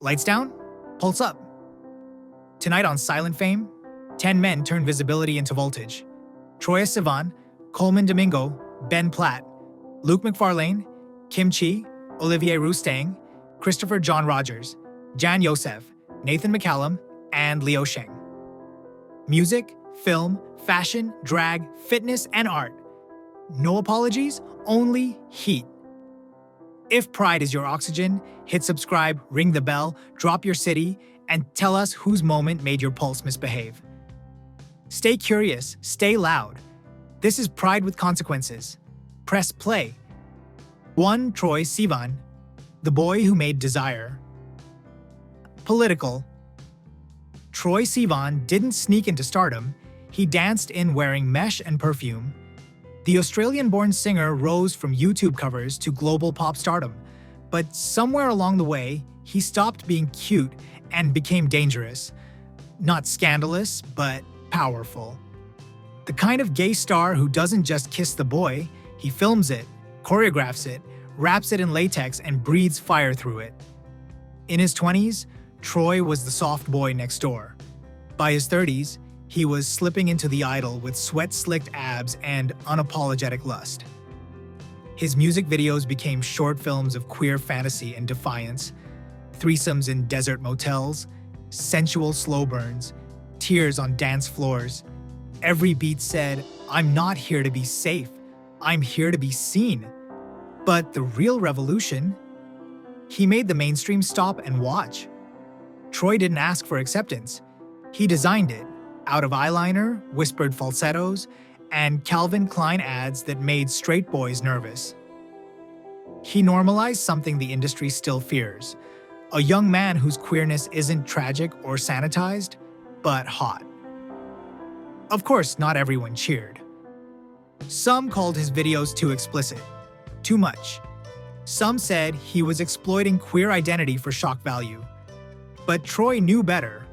Lights down, pulse up. Tonight on Silent Fame, 10 men turn visibility into voltage. Troye Sivan, Colman Domingo, Platt, Luke Macfarlane, Kim Chi, Olivier Rousteing, Christopher John Rogers, Jan Yosef, Nathan McCallum, and Leo Sheng. Music, film, fashion, drag, fitness, and art. No apologies, only heat. If pride is your oxygen, hit subscribe, ring the bell, drop your city, and tell us whose moment made your pulse misbehave. Stay curious, stay loud. This is Pride with Consequences. Press play. 1. Troye Sivan, the boy who made Desire. Political. Troye Sivan didn't sneak into stardom, he danced in wearing mesh and perfume. The Australian-born singer rose from YouTube covers to global pop stardom, but somewhere along the way, he stopped being cute and became dangerous. Not scandalous, but powerful. The kind of gay star who doesn't just kiss the boy, he films it, choreographs it, wraps it in latex, and breathes fire through it. In his 20s, Troye was the soft boy next door. By his 30s, he was slipping into the idol with sweat-slicked abs and unapologetic lust. His music videos became short films of queer fantasy and defiance, threesomes in desert motels, sensual slow burns, tears on dance floors. Every beat said, "I'm not here to be safe, I'm here to be seen." But the real revolution? He made the mainstream stop and watch. Troye didn't ask for acceptance. He designed it, out of eyeliner, whispered falsettos, and Calvin Klein ads that made straight boys nervous. He normalized something the industry still fears, a young man whose queerness isn't tragic or sanitized, but hot. Of course, not everyone cheered. Some called his videos too explicit, too much. Some said he was exploiting queer identity for shock value. But Troye knew better.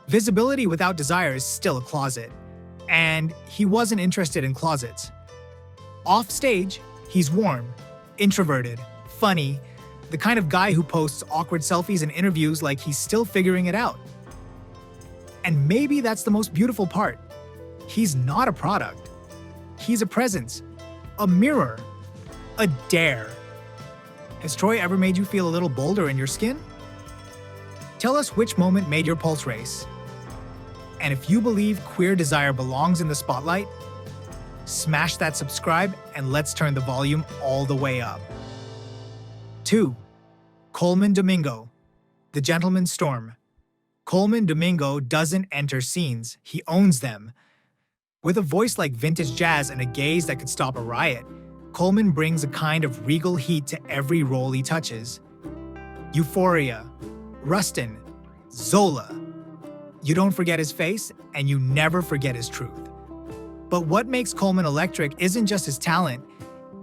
Visibility without desire is still a closet, and he wasn't interested in closets. Off stage, he's warm, introverted, funny, the kind of guy who posts awkward selfies in interviews like he's still figuring it out. And maybe that's the most beautiful part. He's not a product. He's a presence, a mirror, a dare. Has Troye ever made you feel a little bolder in your skin? Tell us which moment made your pulse race. And if you believe queer desire belongs in the spotlight, smash that subscribe and let's turn the volume all the way up. 2. Colman Domingo, the gentleman's storm. Colman Domingo doesn't enter scenes, he owns them. With a voice like vintage jazz and a gaze that could stop a riot, Colman brings a kind of regal heat to every role he touches. Euphoria, Rustin, Zola. You don't forget his face, and you never forget his truth. But what makes Colman electric isn't just his talent,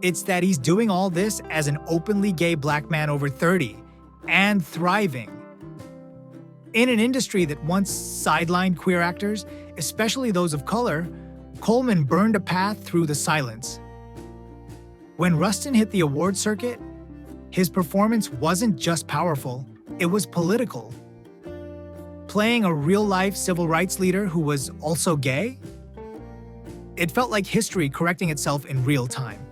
it's that he's doing all this as an openly gay black man over 30, and thriving. In an industry that once sidelined queer actors, especially those of color, Colman burned a path through the silence. When Rustin hit the award circuit, his performance wasn't just powerful, it was political. Playing a real-life civil rights leader who was also gay? It felt like history correcting itself in real time.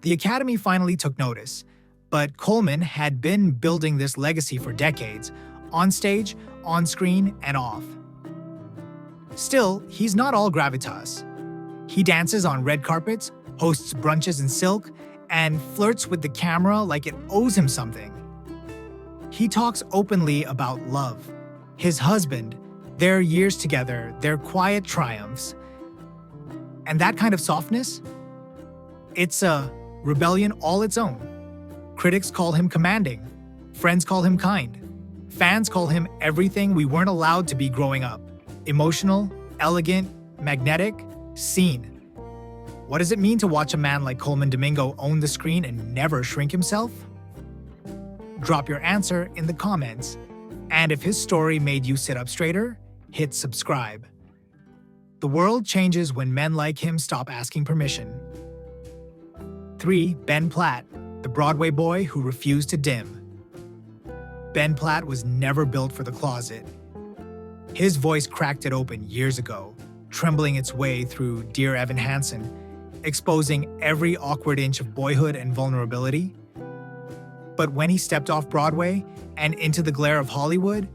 The Academy finally took notice, but Colman had been building this legacy for decades, on stage, on screen, and off. Still, he's not all gravitas. He dances on red carpets, hosts brunches in silk, and flirts with the camera like it owes him something. He talks openly about love, his husband, their years together, their quiet triumphs. And that kind of softness? It's a rebellion all its own. Critics call him commanding, friends call him kind, fans call him everything we weren't allowed to be growing up. Emotional, elegant, magnetic, seen. What does it mean to watch a man like Colman Domingo own the screen and never shrink himself? Drop your answer in the comments. And if his story made you sit up straighter, hit subscribe. The world changes when men like him stop asking permission. 3. Platt, the Broadway boy who refused to dim. Ben Platt was never built for the closet. His voice cracked it open years ago, trembling its way through Dear Evan Hansen, exposing every awkward inch of boyhood and vulnerability. But when he stepped off Broadway and into the glare of Hollywood,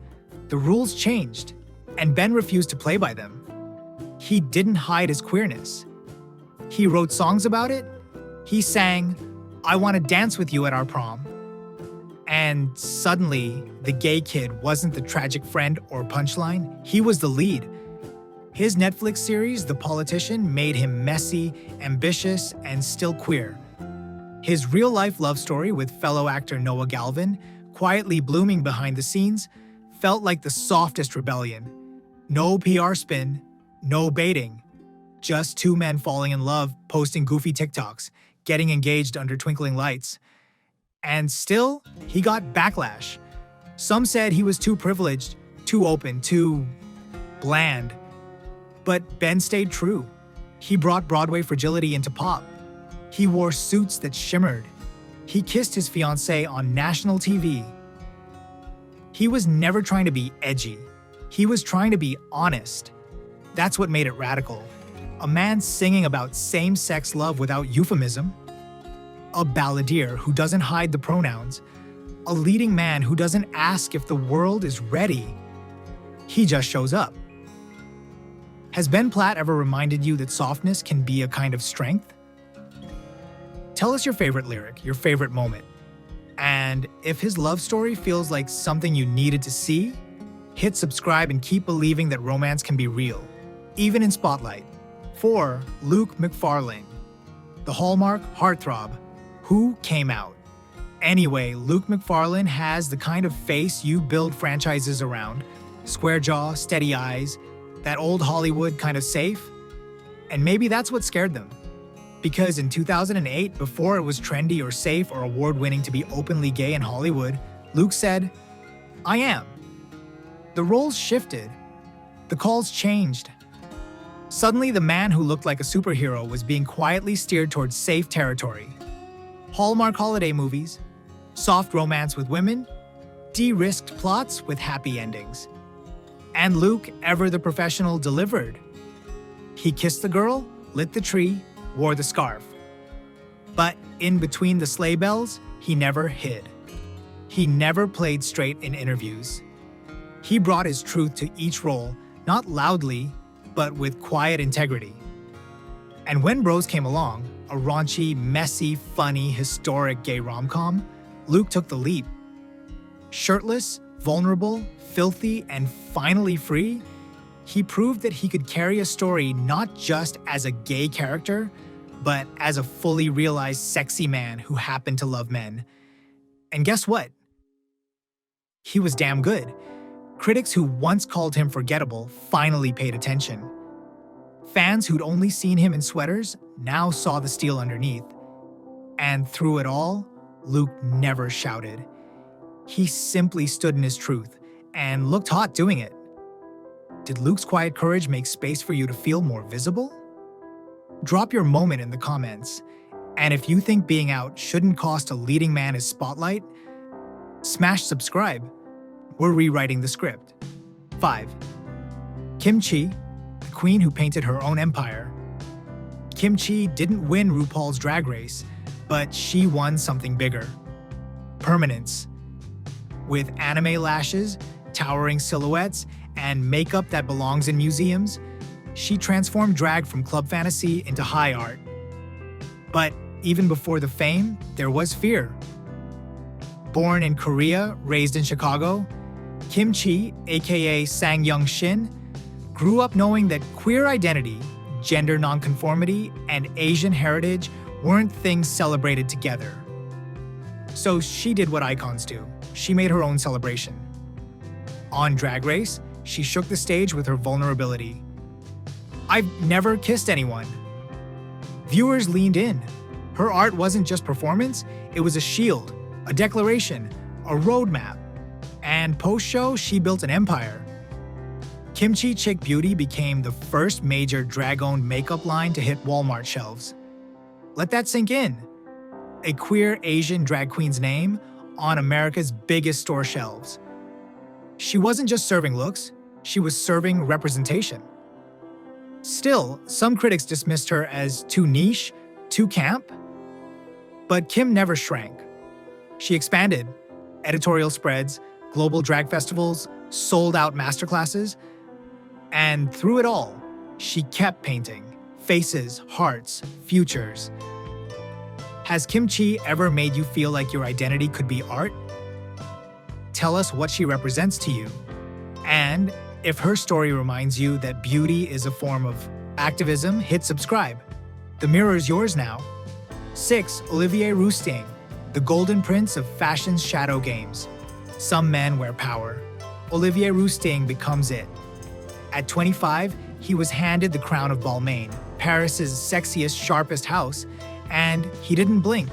the rules changed, and Ben refused to play by them. He didn't hide his queerness. He wrote songs about it. He sang, "I Want to Dance with You at Our Prom." And suddenly, the gay kid wasn't the tragic friend or punchline, he was the lead. His Netflix series, The Politician, made him messy, ambitious, and still queer. His real-life love story with fellow actor Noah Galvin, quietly blooming behind the scenes, felt like the softest rebellion. No PR spin, no baiting. Just two men falling in love, posting goofy TikToks, getting engaged under twinkling lights. And still, he got backlash. Some said he was too privileged, too open, too bland. But Ben stayed true. He brought Broadway fragility into pop. He wore suits that shimmered. He kissed his fiancée on national TV. He was never trying to be edgy. He was trying to be honest. That's what made it radical. A man singing about same-sex love without euphemism. A balladeer who doesn't hide the pronouns. A leading man who doesn't ask if the world is ready. He just shows up. Has Ben Platt ever reminded you that softness can be a kind of strength? Tell us your favorite lyric, your favorite moment. And if his love story feels like something you needed to see, hit subscribe and keep believing that romance can be real, even in Spotlight. 4. Luke Macfarlane, the Hallmark heartthrob. Who came out? Anyway, Luke Macfarlane has the kind of face you build franchises around. Square jaw, steady eyes, that old Hollywood kind of safe. And maybe that's what scared them. Because in 2008, before it was trendy or safe or award-winning to be openly gay in Hollywood, Luke said, "I am." The roles shifted. The calls changed. Suddenly, the man who looked like a superhero was being quietly steered towards safe territory. Hallmark holiday movies, soft romance with women, de-risked plots with happy endings. And Luke, ever the professional, delivered. He kissed the girl, lit the tree, wore the scarf. But in between the sleigh bells, he never hid. He never played straight in interviews. He brought his truth to each role, not loudly, but with quiet integrity. And when Bros came along, a raunchy, messy, funny, historic gay rom-com, Luke took the leap. Shirtless, vulnerable, filthy, and finally free, he proved that he could carry a story not just as a gay character, but as a fully realized sexy man who happened to love men. And guess what? He was damn good. Critics who once called him forgettable finally paid attention. Fans who'd only seen him in sweaters now saw the steel underneath. And through it all, Luke never shouted. He simply stood in his truth and looked hot doing it. Did Luke's quiet courage make space for you to feel more visible? Drop your moment in the comments. And if you think being out shouldn't cost a leading man his spotlight, smash subscribe. We're rewriting the script. 5. Kim Chi, the queen who painted her own empire. Kim Chi didn't win RuPaul's Drag Race, but she won something bigger. Permanence. With anime lashes, towering silhouettes, and makeup that belongs in museums, she transformed drag from club fantasy into high art. But even before the fame, there was fear. Born in Korea, raised in Chicago, Kim Chi, aka Sang Young Shin, grew up knowing that queer identity, gender nonconformity, and Asian heritage weren't things celebrated together. So she did what icons do. She made her own celebration. On Drag Race, she shook the stage with her vulnerability. "I've never kissed anyone." Viewers leaned in. Her art wasn't just performance, it was a shield, a declaration, a roadmap. And post-show, she built an empire. Kimchi Chick Beauty became the first major drag-owned makeup line to hit Walmart shelves. Let that sink in. A queer Asian drag queen's name on America's biggest store shelves. She wasn't just serving looks, she was serving representation. Still, some critics dismissed her as too niche, too camp. But Kim never shrank. She expanded. Editorial spreads, global drag festivals, sold-out masterclasses. And through it all, she kept painting. Faces, hearts, futures. Has Kim Chi ever made you feel like your identity could be art? Tell us what she represents to you. And if her story reminds you that beauty is a form of activism, hit subscribe. The mirror is yours now. 6. Olivier Rousteing, the golden prince of fashion's shadow games. Some men wear power. Olivier Rousteing becomes it. At 25, he was handed the crown of Balmain, Paris's sexiest, sharpest house, and he didn't blink.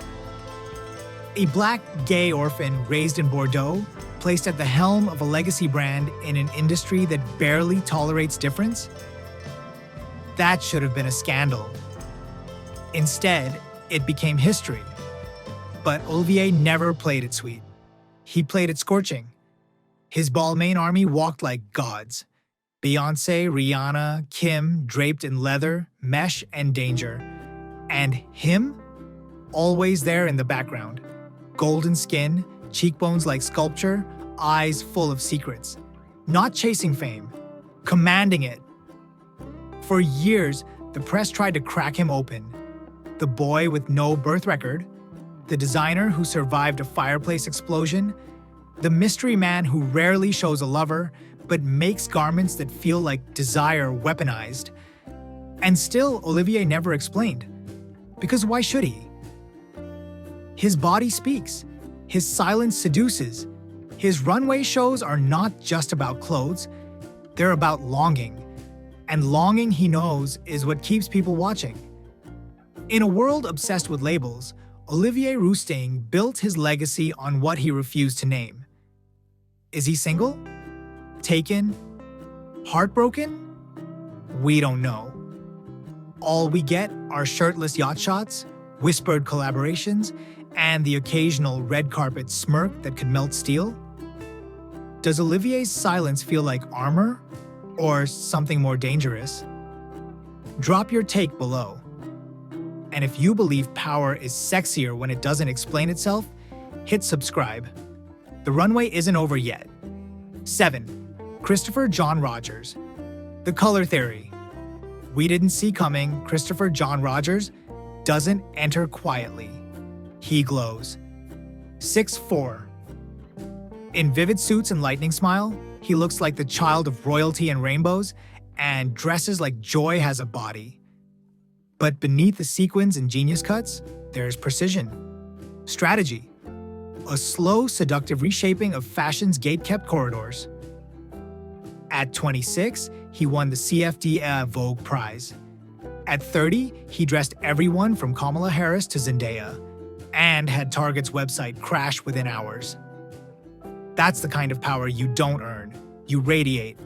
A black, gay orphan raised in Bordeaux, placed at the helm of a legacy brand in an industry that barely tolerates difference? That should have been a scandal. Instead, it became history. But Olivier never played it sweet. He played it scorching. His Balmain army walked like gods. Beyoncé, Rihanna, Kim draped in leather, mesh, and danger. And him? Always there in the background. Golden skin, cheekbones like sculpture, eyes full of secrets. Not chasing fame, commanding it. For years, the press tried to crack him open. The boy with no birth record, the designer who survived a fireplace explosion, the mystery man who rarely shows a lover but makes garments that feel like desire weaponized. And still, Olivier never explained. Because why should he? His body speaks. His silence seduces. His runway shows are not just about clothes, they're about longing. And longing, he knows, is what keeps people watching. In a world obsessed with labels, Olivier Rousteing built his legacy on what he refused to name. Is he single? Taken? Heartbroken? We don't know. All we get are shirtless yacht shots, whispered collaborations, and the occasional red carpet smirk that could melt steel. Does Olivier's silence feel like armor or something more dangerous? Drop your take below. And if you believe power is sexier when it doesn't explain itself, hit subscribe. The runway isn't over yet. 7. Christopher John Rogers. The color theory. We didn't see coming, Christopher John Rogers doesn't enter quietly. He glows. 6'4". In vivid suits and lightning smile, he looks like the child of royalty and rainbows, and dresses like joy has a body. But beneath the sequins and genius cuts, there's precision. Strategy. A slow, seductive reshaping of fashion's gate-kept corridors. At 26, he won the CFD Vogue Prize. At 30, he dressed everyone from Kamala Harris to Zendaya, and had Target's website crash within hours. That's the kind of power you don't earn, you radiate.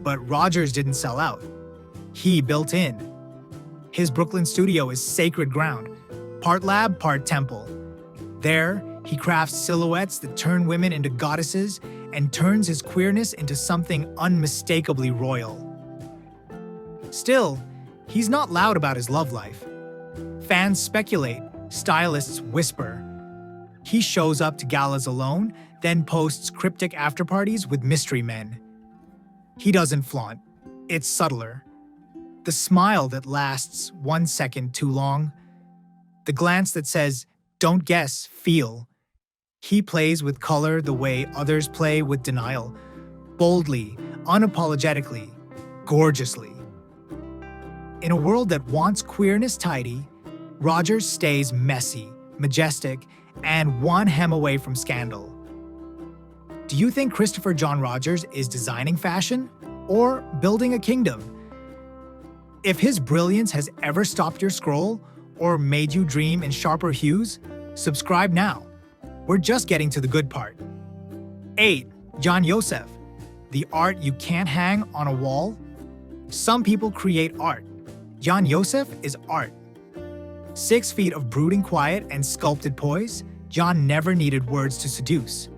But Rogers didn't sell out. He built in. His Brooklyn studio is sacred ground, part lab, part temple. There, he crafts silhouettes that turn women into goddesses and turns his queerness into something unmistakably royal. Still, he's not loud about his love life. Fans speculate, stylists whisper. He shows up to galas alone, then posts cryptic afterparties with mystery men. He doesn't flaunt. It's subtler. The smile that lasts 1 second too long. The glance that says, don't guess, feel. He plays with color the way others play with denial. Boldly, unapologetically, gorgeously. In a world that wants queerness tidy, Rogers stays messy, majestic, and one hem away from scandal. Do you think Christopher John Rogers is designing fashion or building a kingdom? If his brilliance has ever stopped your scroll or made you dream in sharper hues, subscribe now. We're just getting to the good part. 8. Jan Yosef. The art you can't hang on a wall? Some people create art. Jan Yosef is art. 6 feet of brooding quiet and sculpted poise, Jan never needed words to seduce.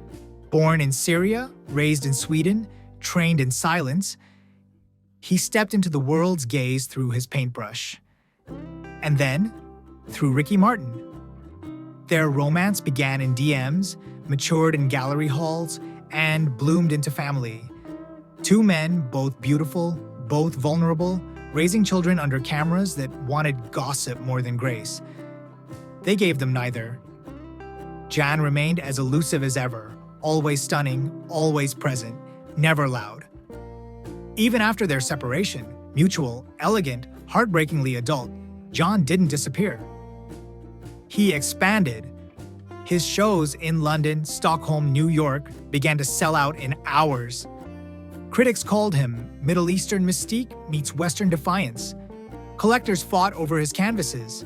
Born in Syria, raised in Sweden, trained in silence, he stepped into the world's gaze through his paintbrush. And then, through Ricky Martin. Their romance began in DMs, matured in gallery halls, and bloomed into family. Two men, both beautiful, both vulnerable, raising children under cameras that wanted gossip more than grace. They gave them neither. Jan remained as elusive as ever, always stunning, always present, never loud. Even after their separation, mutual, elegant, heartbreakingly adult, Jan didn't disappear. He expanded. His shows in London, Stockholm, New York began to sell out in hours. Critics called him Middle Eastern mystique meets Western defiance. Collectors fought over his canvases.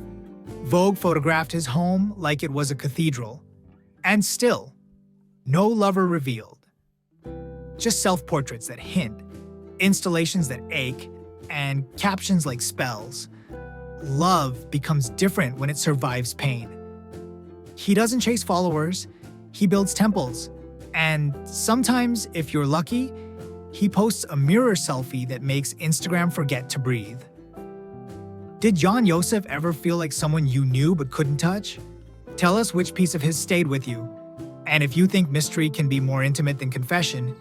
Vogue photographed his home like it was a cathedral. And still, no lover revealed. Just self-portraits that hint, installations that ache, and captions like spells. Love becomes different when it survives pain. He doesn't chase followers, he builds temples. And sometimes, if you're lucky, he posts a mirror selfie that makes Instagram forget to breathe. Did Jan Yosef ever feel like someone you knew but couldn't touch? Tell us which piece of his stayed with you. And if you think mystery can be more intimate than confession,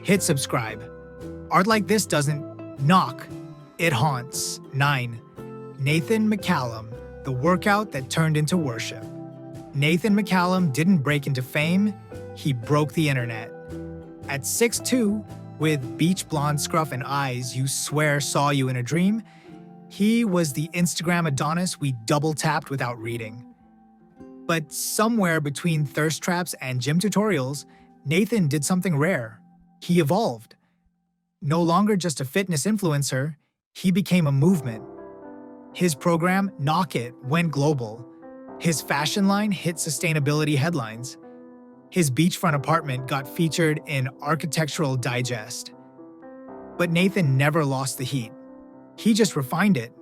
hit subscribe. Art like this doesn't knock, it haunts. 9. Nathan McCallum, the workout that turned into worship. Nathan McCallum didn't break into fame, he broke the internet. At 6'2", with beach blonde scruff and eyes you swear saw you in a dream, he was the Instagram Adonis we double-tapped without reading. But somewhere between thirst traps and gym tutorials, Nathan did something rare. He evolved. No longer just a fitness influencer, he became a movement. His program, Knock It, went global. His fashion line hit sustainability headlines. His beachfront apartment got featured in Architectural Digest. But Nathan never lost the heat. He just refined it.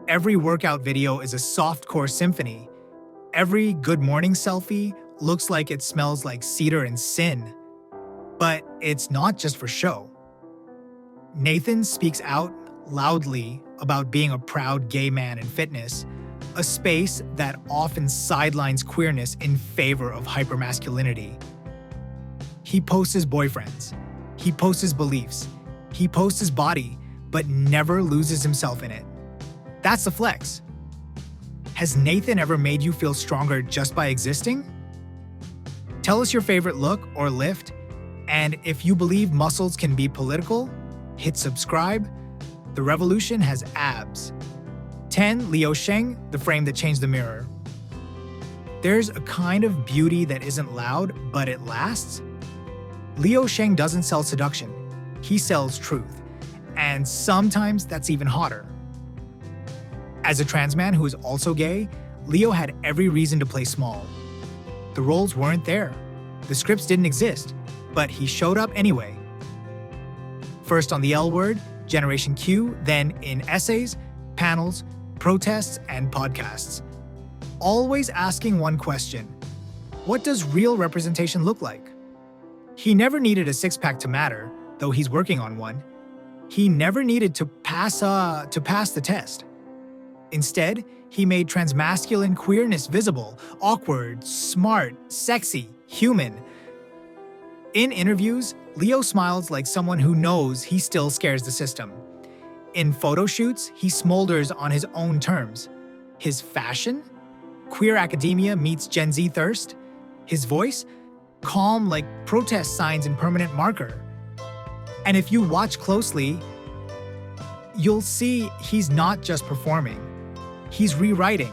Every workout video is a softcore symphony. Every good morning selfie looks like it smells like cedar and sin. But it's not just for show. Nathan speaks out loudly about being a proud gay man in fitness, a space that often sidelines queerness in favor of hypermasculinity. He posts his boyfriends, he posts his beliefs, he posts his body, but never loses himself in it. That's the flex. Has Nathan ever made you feel stronger just by existing? Tell us your favorite look or lift, and if you believe muscles can be political, hit subscribe. The revolution has abs. 10. Leo Sheng, the frame that changed the mirror. There's a kind of beauty that isn't loud, but it lasts. Leo Sheng doesn't sell seduction. He sells truth. And sometimes that's even hotter. As a trans man who is also gay, Leo had every reason to play small. The roles weren't there. The scripts didn't exist, but he showed up anyway. First on the L Word, Generation Q, then in essays, panels, protests, and podcasts. Always asking one question: what does real representation look like? He never needed a six-pack to matter, though he's working on one. He never needed to pass the test. Instead, he made transmasculine queerness visible, awkward, smart, sexy, human. In interviews, Leo smiles like someone who knows he still scares the system. In photo shoots, he smolders on his own terms. His fashion? Queer academia meets Gen Z thirst. His voice? Calm like protest signs in permanent marker. And if you watch closely, you'll see he's not just performing. He's rewriting.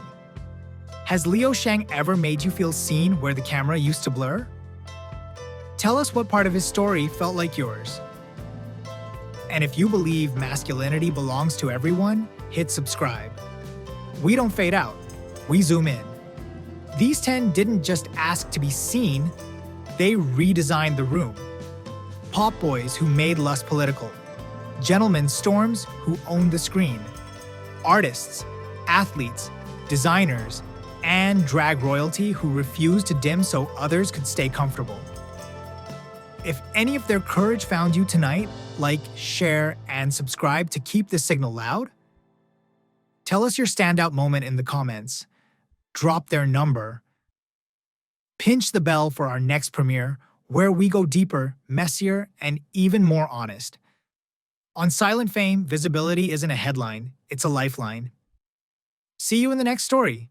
Has Leo Sheng ever made you feel seen where the camera used to blur? Tell us what part of his story felt like yours. And if you believe masculinity belongs to everyone, hit subscribe. We don't fade out, we zoom in. These 10 didn't just ask to be seen, they redesigned the room. Pop boys who made lust political. Gentlemen storms who owned the screen. Artists, athletes, designers, and drag royalty who refused to dim so others could stay comfortable. If any of their courage found you tonight, like, share, and subscribe to keep this signal loud. Tell us your standout moment in the comments. Drop their number. Pinch the bell for our next premiere, where we go deeper, messier, and even more honest. On Silent Fame, visibility isn't a headline, it's a lifeline. See you in the next story.